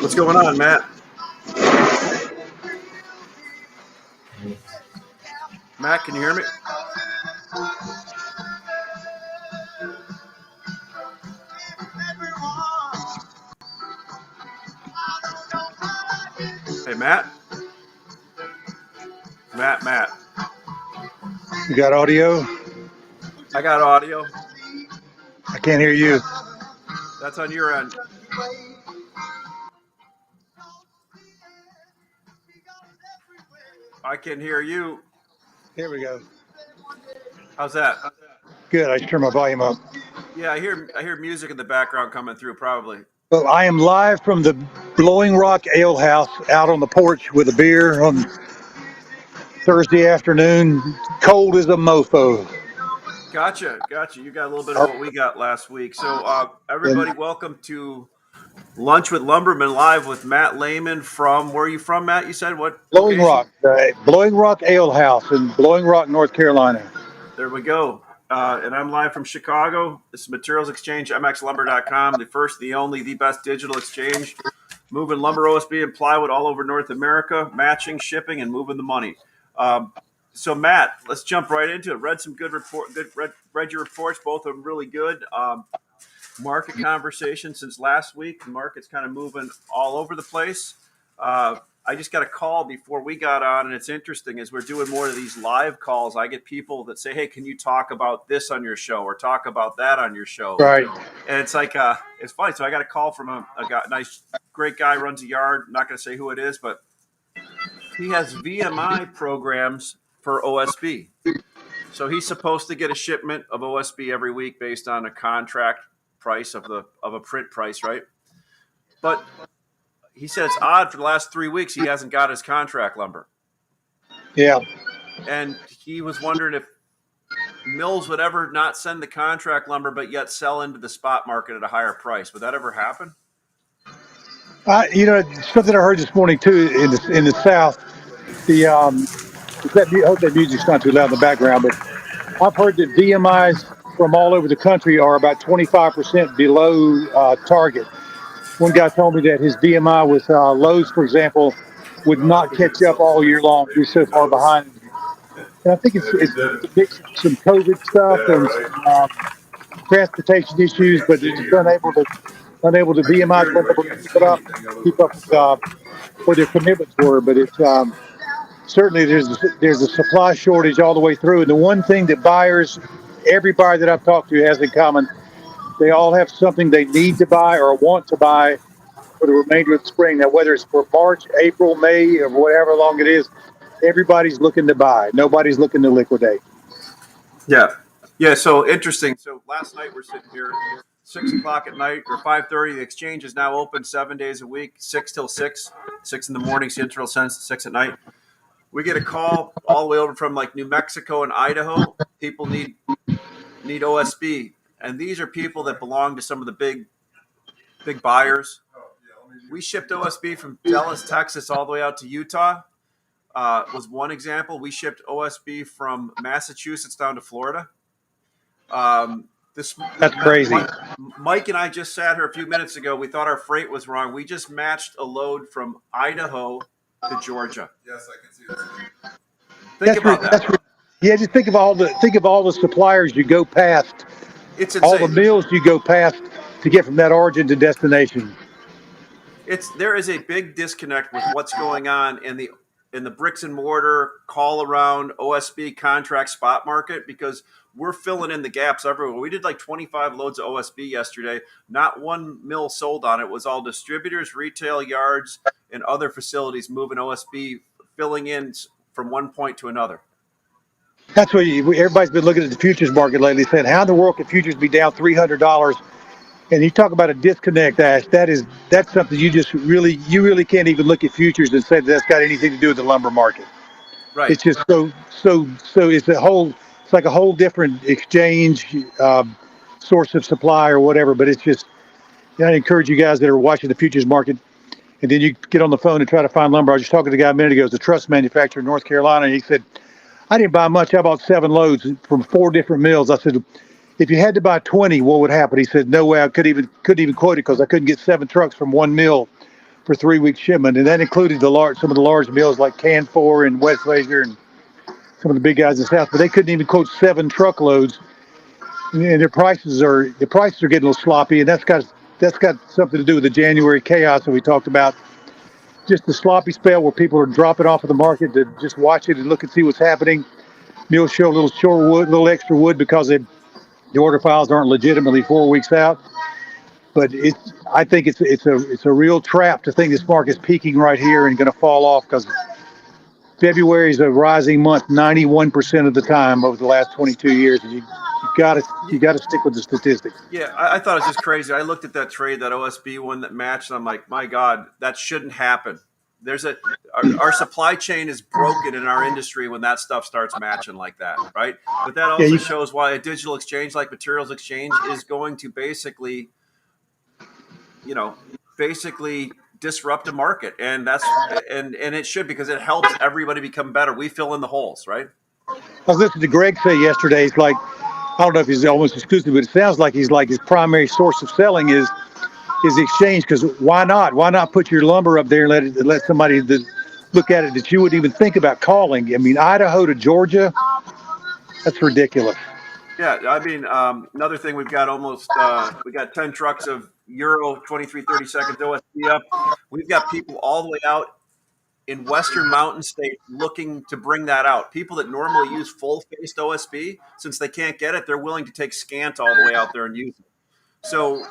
What's going on, Matt? Matt, can you hear me? Hey, Matt? Matt. You got audio? I got audio. I can't hear you. That's on your end. I can hear you. Here we go. How's that? Good. I just turned my volume up. Yeah, I hear music in the background coming through, probably. Well, I am live from the Blowing Rock Ale House out on the porch with a beer on Thursday afternoon. Cold as a mofo. Gotcha. You got a little bit of what we got last week. So, everybody, welcome to Lunch with Lumbermen live with Matt Layman from, where are you from, Matt? You said what? Blowing Location? Rock. Blowing Rock Ale House in Blowing Rock, North Carolina. There we go. And I'm live from Chicago. This is Materials Exchange, mxlumber.com, the first, the only, the best digital exchange, moving lumber, OSB, and plywood all over North America, matching, shipping, and moving the money. So, Matt, let's jump right into it. Read your reports. Both of them really good. Market conversation since last week. The market's kind of moving all over the place. I just got a call before we got on, and it's interesting as we're doing more of these live calls. I get people that say, "Hey, can you talk about this on your show or talk about that on your show?" Right. And it's like, it's funny. So I got a call from a guy, great guy, runs a yard. I'm not going to say who it is, but he has VMI programs for OSB. So he's supposed to get a shipment of OSB every week based on a contract price of a print price, right? But he said it's odd for the last 3 weeks he hasn't got his contract lumber. Yeah. And he was wondering if mills would ever not send the contract lumber but yet sell into the spot market at a higher price. Would that ever happen? Something I heard this morning too in the South. I hope that music's not too loud in the background, but I've heard that VMIs from all over the country are about 25% below target. One guy told me that his VMI with Lowe's, for example, would not catch up all year long. He's so far behind. And I think it's a mix of some COVID stuff and some transportation issues, but they're just unable to VMI, unable to keep up with what their commitments were. But it's certainly there's a supply shortage all the way through. And the one thing that every buyer that I've talked to has in common, they all have something they need to buy or want to buy for the remainder of the spring. Now, whether it's for March, April, May, or whatever long it is, everybody's looking to buy. Nobody's looking to liquidate. Yeah. So interesting. So last night we're sitting here 6 o'clock at night or 5:30. The exchange is now open 7 days a week, 6 till 6 in the morning, Central, 6 at night. We get a call all the way over from like New Mexico and Idaho. People need OSB. And these are people that belong to some of the big buyers. We shipped OSB from Dallas, Texas, all the way out to Utah. Was one example. We shipped OSB from Massachusetts down to Florida. That's crazy. Mike and I just sat here a few minutes ago. We thought our freight was wrong. We just matched a load from Idaho to Georgia. Yes, I can see that. Think about that. Yeah, just think of all the suppliers you go past. It's insane. All the mills you go past to get from that origin to destination. There is a big disconnect with what's going on in the bricks and mortar call around OSB contract spot market, because we're filling in the gaps everywhere. We did like 25 loads of OSB yesterday. Not one mill sold on it. It was all distributors, retail yards, and other facilities moving OSB, filling in from one point to another. That's what everybody's been looking at the futures market lately, saying, how in the world can futures be down $300? And you talk about a disconnect, Ash. That's something you really can't even look at futures and say that's got anything to do with the lumber market. Right. It's just so it's like a whole different exchange source of supply or whatever. But it's just, I encourage you guys that are watching the futures market, and then you get on the phone and try to find lumber. I was just talking to the guy a minute ago. It's a truss manufacturer in North Carolina, and he said, I didn't buy much. I bought 7 loads from 4 different mills. I said, if you had to buy 20, what would happen? He said, no way. I couldn't even quote it because I couldn't get 7 trucks from one mill for 3 week shipment, and that included some of the large mills like Canfor and Westlaser and some of the big guys in the South. But they couldn't even quote 7 truckloads, and the prices are getting a little sloppy, and that's got something to do with the January chaos that we talked about. Just the sloppy spell where people are dropping off of the market to just watch it and look and see what's happening. Mills show a little short wood, a little extra wood because the order files aren't legitimately 4 weeks out. But I think it's a real trap to think this market's peaking right here and going to fall off, because February is a rising month 91% of the time over the last 22 years. And you got to stick with the statistics. Yeah, I thought it was just crazy. I looked at that trade, that OSB one that matched, and I'm like, my God, that shouldn't happen. Our supply chain is broken in our industry when that stuff starts matching like that, right? But that also shows why a digital exchange like Materials Exchange is going to basically disrupt a market, and it should, because it helps everybody become better. We fill in the holes, right? I was listening to Greg say yesterday. It's like, I don't know if he's almost exclusive, but it sounds like his primary source of selling is the exchange. Because why not? Why not put your lumber up there and let somebody look at it that you wouldn't even think about calling? I mean, Idaho to Georgia, that's ridiculous. Yeah, I mean, another thing, we got 10 trucks of Euro 2330 seconds OSB up. We've got people all the way out in Western Mountain State looking to bring that out. People that normally use full-faced OSB, since they can't get it, they're willing to take scant all the way out there and use it. So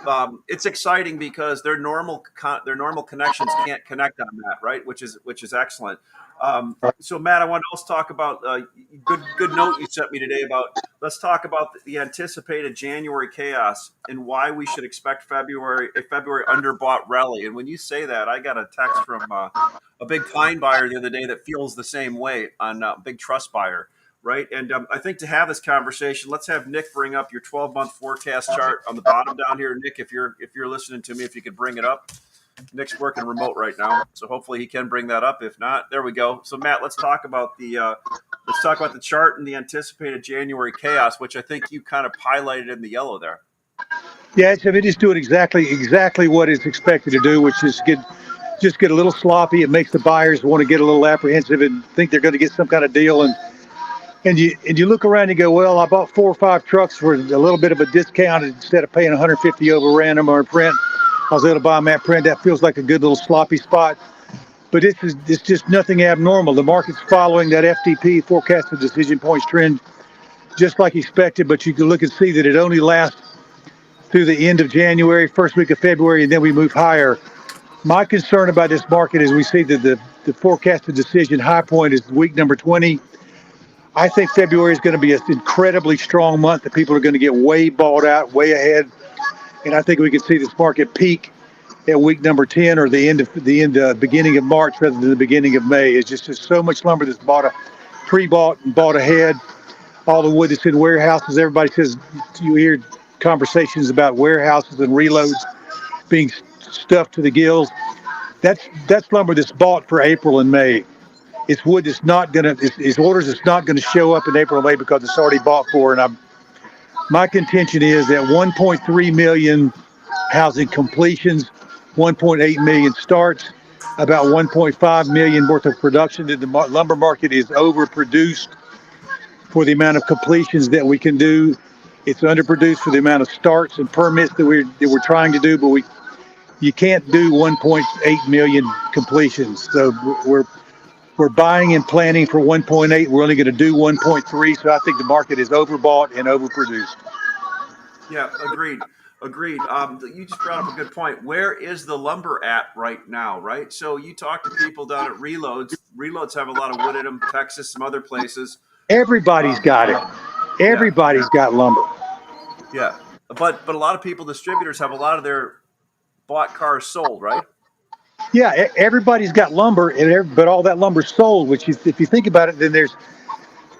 it's exciting because their normal connections can't connect on that, right? Which is excellent. So Matt, I want to also talk about good note you sent me today about. Let's talk about the anticipated January chaos and why we should expect a February underbought rally. And when you say that, I got a text from a big pine buyer the other day that feels the same way, on a big trust buyer. Right. And I think to have this conversation, let's have Nick bring up your 12-month forecast chart on the bottom down here. Nick, if you're listening to me, if you could bring it up. Nick's working remote right now, so hopefully he can bring that up. If not, there we go. So Matt, let's talk about the chart and the anticipated January chaos, which I think you kind of highlighted in the yellow there. Yeah, I mean, just do it exactly what it's expected to do, which is get a little sloppy. It makes the buyers want to get a little apprehensive and think they're going to get some kind of deal. And you look around and you go, well, I bought 4 or 5 trucks for a little bit of a discount instead of paying $150 over random or print. I was able to buy them at print. That feels like a good little sloppy spot. But it's just nothing abnormal. The market's following that FTP, forecasted decision points trend, just like expected. But you can look and see that it only lasts through the end of January, first week of February, and then we move higher. My concern about this market is we see that the forecasted decision high point is week number 20. I think February is going to be an incredibly strong month that people are going to get way bought out, way ahead. And I think we can see this market peak at week number 10 or beginning of March rather than the beginning of May. It's just there's so much lumber that's pre-bought and bought ahead. All the wood that's in warehouses. Everybody says, you hear conversations about warehouses and reloads being stuffed to the gills. That's lumber that's bought for April and May. It's wood that's not going to, it's orders that's not going to show up in April and May because it's already bought for. And my contention is that 1.3 million housing completions, 1.8 million starts, about 1.5 million worth of production in the lumber market is overproduced for the amount of completions that we can do. It's underproduced for the amount of starts and permits that we're trying to do, but you can't do 1.8 million completions. So we're buying and planning for 1.8. We're only going to do 1.3. So I think the market is overbought and overproduced. Yeah, agreed. You just brought up a good point. Where is the lumber at right now, right? So you talk to people down at Reloads. Reloads have a lot of wood in them, Texas, some other places. Everybody's got it. Everybody's got lumber. Yeah, but a lot of distributors have a lot of their bought cars sold, right? Yeah, everybody's got lumber, but all that lumber's sold, which is, if you think about it, then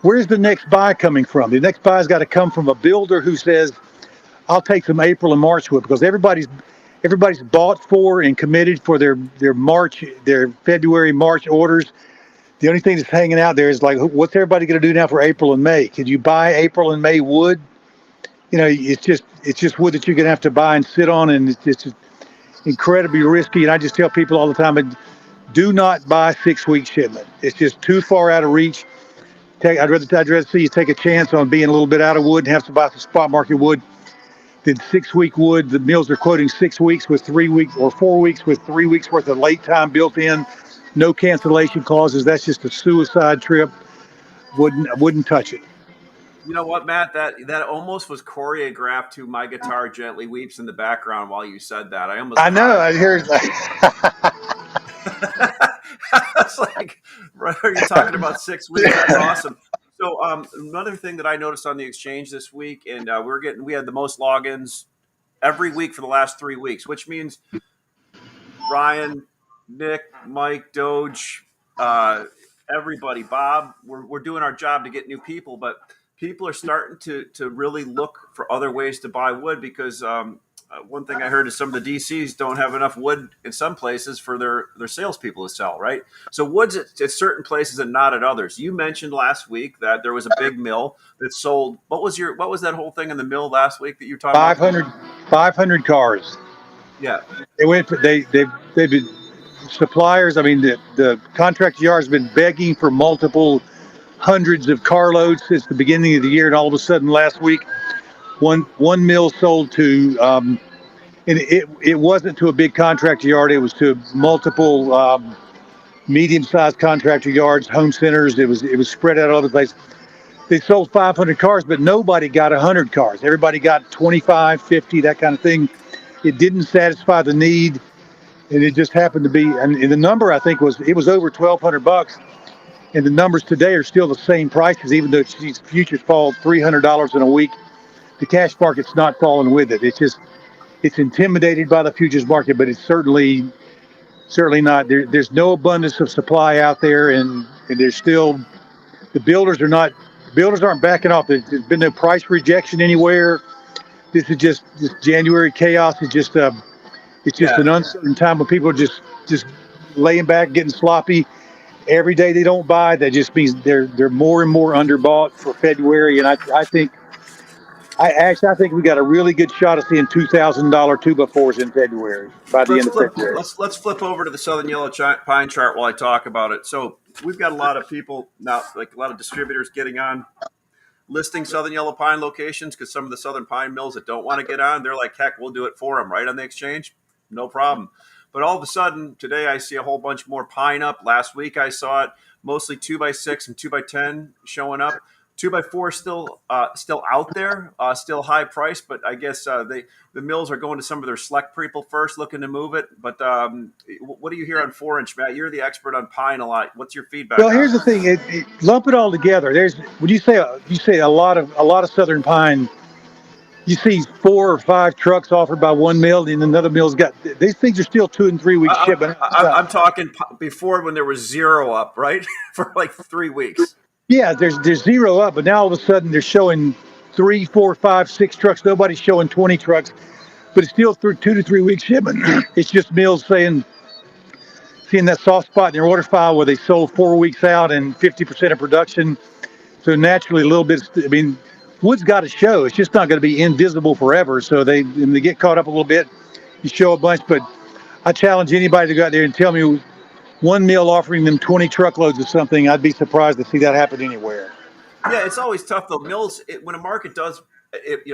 where's the next buy coming from? The next buy's got to come from a builder who says, I'll take some April and March wood, because everybody's bought for and committed for their February, March orders. The only thing that's hanging out there is like, what's everybody going to do now for April and May? Can you buy April and May wood? It's just wood that you're going to have to buy and sit on, and incredibly risky. And I just tell people all the time, do not buy 6-week shipment. It's just too far out of reach. I'd rather see you take a chance on being a little bit out of wood and have to buy some spot market wood than 6-week wood. The mills are quoting 6 weeks with 3 weeks or 4 weeks with 3 weeks worth of late time built in. No cancellation clauses. That's just a suicide trip. Wouldn't touch it. You know what, Matt? That almost was choreographed to "My Guitar Gently Weeps" in the background while you said that. I almost I know. cried. I hear. It's like, are you talking about 6 weeks? That's awesome. So another thing that I noticed on the exchange this week, and we had the most logins every week for the last 3 weeks, which means Ryan, Nick, Mike, Doge, everybody, Bob, we're doing our job to get new people, but people are starting to really look for other ways to buy wood because one thing I heard is some of the DCs don't have enough wood in some places for their salespeople to sell, right? So wood's at certain places and not at others. You mentioned last week that there was a big mill that sold. What was that whole thing in the mill last week that you were talking about? 500 cars. Yeah. They've been suppliers. I mean, the contract yard has been begging for multiple hundreds of carloads since the beginning of the year, and all of a sudden last week, one mill sold to, and it wasn't to a big contractor yard. It was to multiple medium-sized contractor yards, home centers. It was spread out all over the place. They sold 500 cars, but nobody got 100 cars. Everybody got 25, 50, that kind of thing. It didn't satisfy the need, and it just happened to be. And the number I think was over $1,200, and the numbers today are still the same prices, even though these futures fall $300 in a week. The cash market's not falling with it. It's intimidated by the futures market, but it's certainly not. There's no abundance of supply out there, and there's still the builders aren't backing off. There's been no price rejection anywhere. This is just this January chaos. It's just an uncertain time when people are just laying back, getting sloppy. Every day they don't buy, that just means they're more and more underbought for February. And I think we got a really good shot of seeing $2,000 2x4s in February by the end of February. Let's flip over to the Southern Yellow Pine chart while I talk about it. So we've got a lot of people now, like a lot of distributors getting on listing Southern Yellow Pine locations because some of the Southern Pine mills that don't want to get on, they're like, heck, we'll do it for them right on the exchange. No problem. But all of a sudden today I see a whole bunch more pine up. Last week I saw it mostly 2x6 and 2x10 showing up. 2x4 still out there, still high price, but I guess the mills are going to some of their select people first, looking to move it. But what do you hear on 4-inch, Matt? You're the expert on pine a lot. What's your feedback? Well, here's the thing: lump it all together. When you say a lot of Southern pine, you see 4 or 5 trucks offered by one mill, and another mill's got. These things are still 2 and 3 weeks shipping. I'm talking before when there was 0 up, right, for like 3 weeks. Yeah, there's 0 up, but now all of a sudden they're showing 3, 4, 5, 6 trucks. Nobody's showing 20 trucks, but it's still through 2 to 3 weeks shipment. It's just mills seeing that soft spot in their order file where they sold 4 weeks out and 50% of production. So naturally, a little bit. I mean, wood's got to show. It's just not going to be invisible forever. So they get caught up a little bit. You show a bunch, but I challenge anybody to go out there and tell me one mill offering them 20 truckloads of something. I'd be surprised to see that happen anywhere. Yeah, it's always tough though. Mills, when a market does,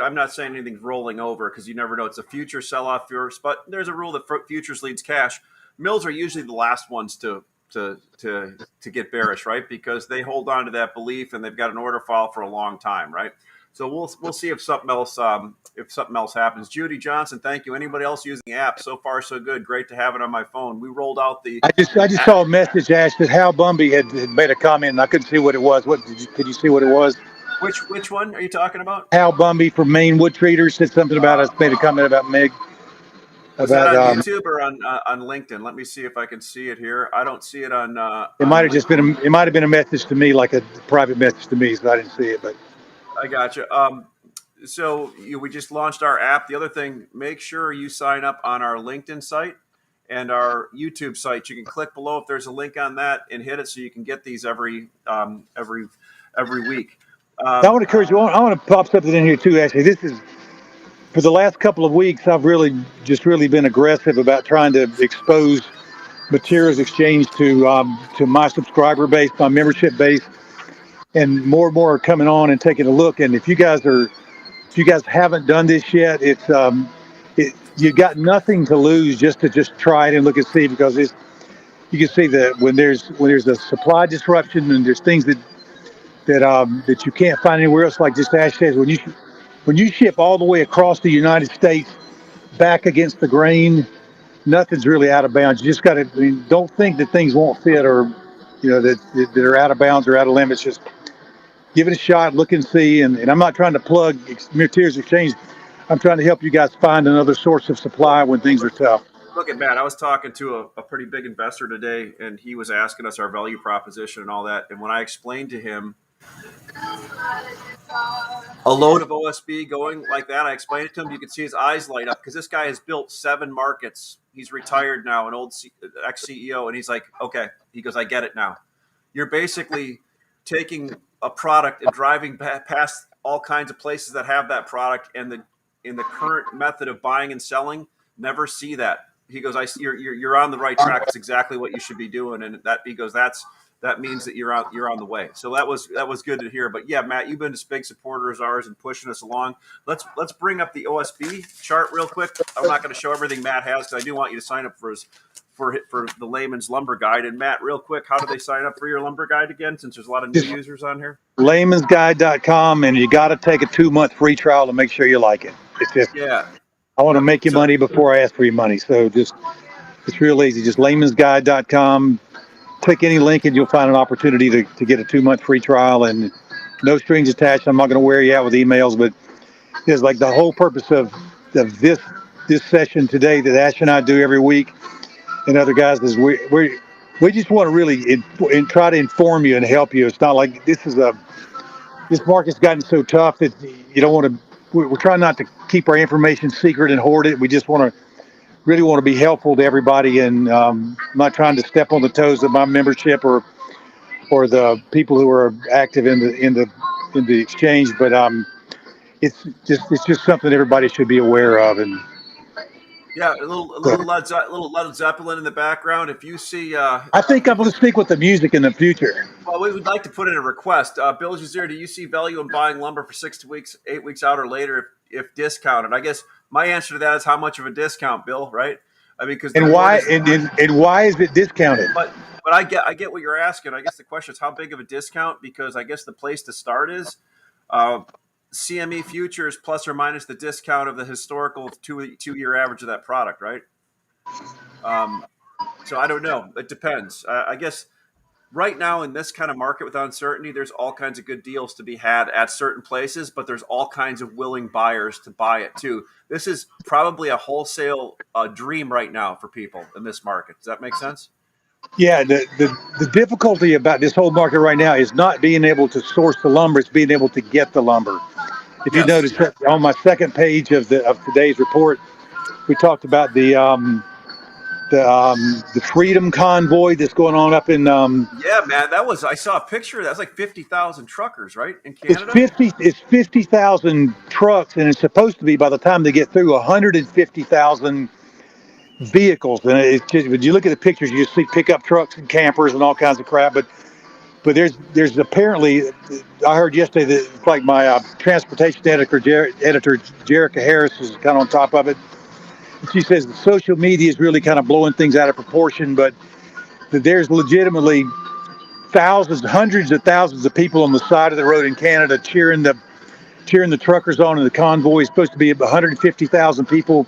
I'm not saying anything's rolling over because you never know. It's a future sell-off first, but there's a rule that futures leads cash. Mills are usually the last ones to get bearish, right? Because they hold on to that belief and they've got an order file for a long time, right? So we'll see if something else happens. Judy Johnson, thank you. Anybody else using the app? So far, so good. Great to have it on my phone. We rolled out the. I just saw a message, Ash, that Hal Bumby had made a comment, and I couldn't see what it was. Could you see what it was? Which one are you talking about? Hal Bumby from Maine Wood Treaters said something about us. Made a comment about Meg. Was that on YouTube or on LinkedIn? Let me see if I can see it here. I don't see it on. It might have just been. It might have been a message to me, like a private message to me, so I didn't see it. But I got you. So we just launched our app. The other thing, make sure you sign up on our LinkedIn site and our YouTube site. You can click below if there's a link on that and hit it so you can get these every week. I want to encourage you. I want to pop something in here too. Actually, for the last couple of weeks, I've really been aggressive about trying to expose Materials Exchange to my subscriber base, my membership base, and more are coming on and taking a look. And if you guys haven't done this yet, you got nothing to lose just try it and look and see, because you can see that when there's a supply disruption and there's things that you can't find anywhere else, like just Ash says, when you ship all the way across the United States back against the grain, nothing's really out of bounds. You just got to, don't think that things won't fit, or that are out of bounds or out of limits. Just give it a shot, look and see. And I'm not trying to plug Materials Exchange. I'm trying to help you guys find another source of supply when things are tough. Look at Matt. I was talking to a pretty big investor today, and he was asking us our value proposition and all that. And when I explained to him a load of OSB going like that, I explained it to him. You could see his eyes light up, because this guy has built 7 markets. He's retired now, an old ex-CEO, and he's like, okay. He goes, I get it now. You're basically taking a product and driving past all kinds of places that have that product, and in the current method of buying and selling, never see that. He goes, you're on the right track. It's exactly what you should be doing. And he goes, that means that you're on the way. So that was good to hear. But yeah, Matt, you've been a big supporter of ours and pushing us along. Let's bring up the OSB chart real quick. I'm not going to show everything Matt has, because I do want you to sign up for the Layman's Lumber Guide. And Matt, real quick, how do they sign up for your lumber guide again, since there's a lot of new users on here? LAYMAN'S.com, and you got to take a 2-month free trial to make sure you like it. It's just, yeah. I want to make you money before I ask for your money. So it's real easy. Just LAYMAN'S.com. Click any link and you'll find an opportunity to get a 2-month free trial, and no strings attached. I'm not going to wear you out with emails, but it's like the whole purpose of this session today that Ash and I do every week, and other guys, is we just want to really try to inform you and help you. It's not like this market's gotten so tough that you don't want to. We're trying not to keep our information secret and hoard it. We just really want to be helpful to everybody, and I'm not trying to step on the toes of my membership or the people who are active in the exchange, but it's just something everybody should be aware of. And yeah, a little Led Zeppelin in the background. If you see, I think I'm going to stick with the music in the future. well, we would like to put in a request. Bill Jazeer, do you see value in buying lumber for 6 weeks, 8 weeks out or later if discounted? I guess my answer to that is, how much of a discount, Bill? Right? I mean, because why is it discounted? But I get what you're asking. I guess the question is, how big of a discount? Because I guess the place to start is CME futures plus or minus the discount of the historical two-year average of that product, right? So I don't know. It depends. I guess right now in this kind of market with uncertainty, there's all kinds of good deals to be had at certain places, but there's all kinds of willing buyers to buy it too. This is probably a wholesale dream right now for people in this market. Does that make sense? Yeah, the difficulty about this whole market right now is not being able to source the lumber; it's being able to get the lumber. If you notice, on my second page of today's report, we talked about the Freedom Convoy that's going on up in. Yeah, man, I saw a picture. That's like 50,000 truckers, right, in Canada. It's 50,000 trucks, and it's supposed to be, by the time they get through, 150,000 vehicles. And it's just, when you look at the pictures, you see pickup trucks and campers and all kinds of crap. But there's apparently, I heard yesterday that it's like my transportation editor Jerica Harris is kind of on top of it. She says the social media is really kind of blowing things out of proportion, but there's legitimately thousands, hundreds of thousands of people on the side of the road in Canada cheering the truckers on, and the convoy is supposed to be 150,000 people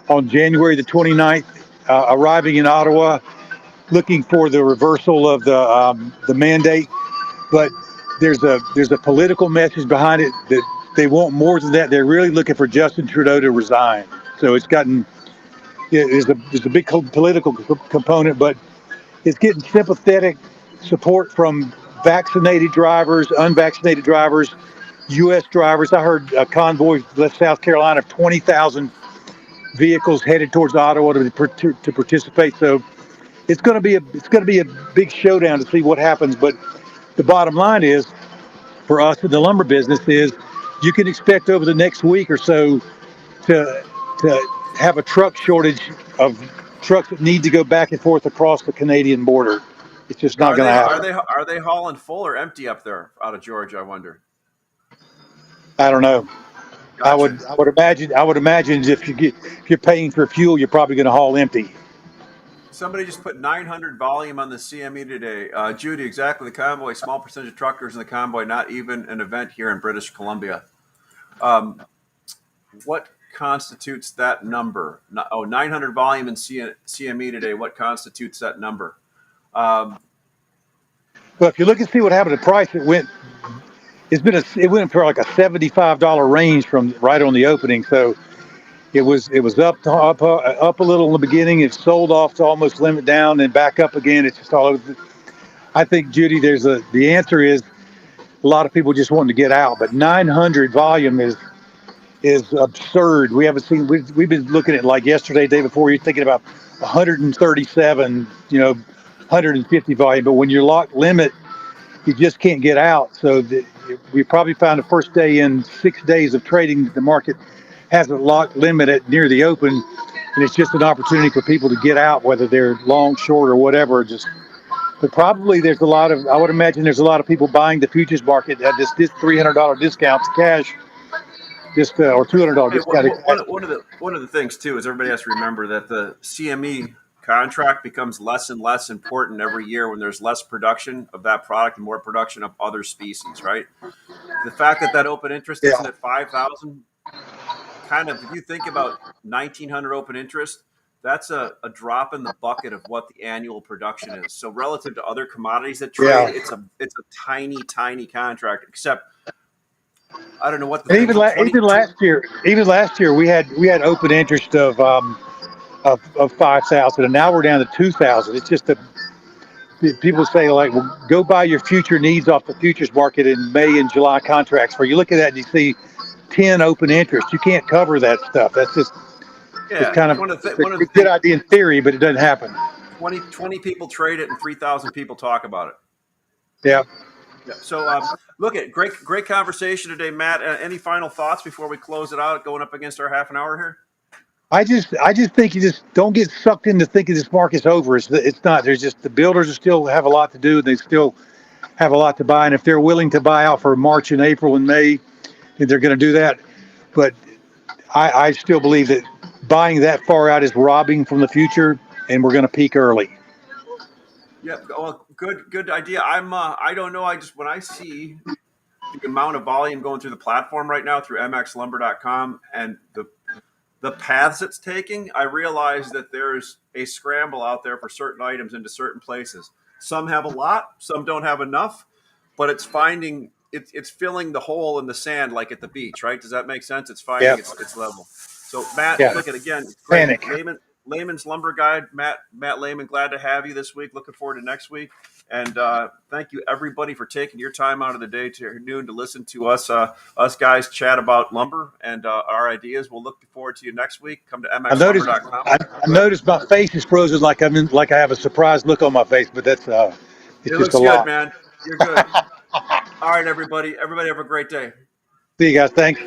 on January the 29th, arriving in Ottawa, looking for the reversal of the mandate. But there's a political message behind it that they want more than that. They're really looking for Justin Trudeau to resign. So it's gotten, there's a big political component, but it's getting sympathetic support from vaccinated drivers, unvaccinated drivers, U.S. drivers. I heard a convoy left South Carolina of 20,000 vehicles headed towards Ottawa to participate. So it's going to be a big showdown to see what happens. But the bottom line is, for us in the lumber business, is you can expect over the next week or so to have a truck shortage of trucks that need to go back and forth across the Canadian border. It's just not Are going to they happen. hauling full or empty up there out of Georgia? I wonder. I don't know. Gotcha. I would imagine if you're paying for fuel, you're probably going to haul empty. Somebody just put 900 volume on the CME today. Judy, exactly. The convoy, small percentage of truckers in the convoy, not even an event here in British Columbia. What constitutes that number? 900 volume in CME today. What constitutes that number? Well, if you look and see what happened to price, it went for like a $75 range from right on the opening. So it was up a little in the beginning. It sold off to almost limit down, and back up again. It's just all over. I think, Judy, the answer is a lot of people just wanting to get out, but 900 volume is absurd. We've been looking at, like yesterday, day before, you're thinking about 137, 150 volume. But when you're locked limit, you just can't get out. So we probably found the first day in 6 days of trading, the market hasn't locked limit at near the open, and it's just an opportunity for people to get out, whether they're long, short, or whatever. But probably I would imagine there's a lot of people buying the futures market at this $300 discount to cash, or $200 Hey, discount to cash. one of the things too is everybody has to remember that the CME contract becomes less and less important every year when there's less production of that product and more production of other species, right? The fact that open interest isn't at 5,000, kind of, if you think about 1,900 open interest, that's a drop in the bucket of what the annual production is. So relative to other commodities that trade, it's a tiny contract. Except I don't know what the And even last year, we had open interest of 5,000, and now we're down to 2,000. It's just people say, like, well, go buy your future needs off the futures market in May and July contracts. Where you look at that and you see 10 open interest, you can't cover that stuff. That's just it's kind of a good idea in theory, but it doesn't happen. 20 people trade it and 3,000 people talk about it. Yeah. Yeah. So look at great conversation today, Matt. Any final thoughts before we close it out, going up against our half an hour here? I just think you just don't get sucked into thinking this market's over. It's not. There's just the builders still have a lot to do. They still have a lot to buy, and if they're willing to buy out for March and April and May, they're going to do that. But I still believe that buying that far out is robbing from the future, and we're going to peak early. Yeah, well, good idea. I don't know. When I see the amount of volume going through the platform right now through mxlumber.com and the paths it's taking, I realize that there's a scramble out there for certain items into certain places. Some have a lot, some don't have enough, but it's filling the hole in the sand like at the beach, right? Does that make sense? It's finding its level. So Matt, look at again, great. Layman's Lumber Guide, Matt Layman, glad to have you this week. Looking forward to next week. And thank you, everybody, for taking your time out of the day to noon to listen to us guys chat about lumber and our ideas. We'll look forward to you next week. Come to mxlumber.com. I noticed my face is frozen, like I have a surprised look on my face, but that's it looks good, man. You're good. All right, everybody. Everybody have a great day. See you guys. Thanks.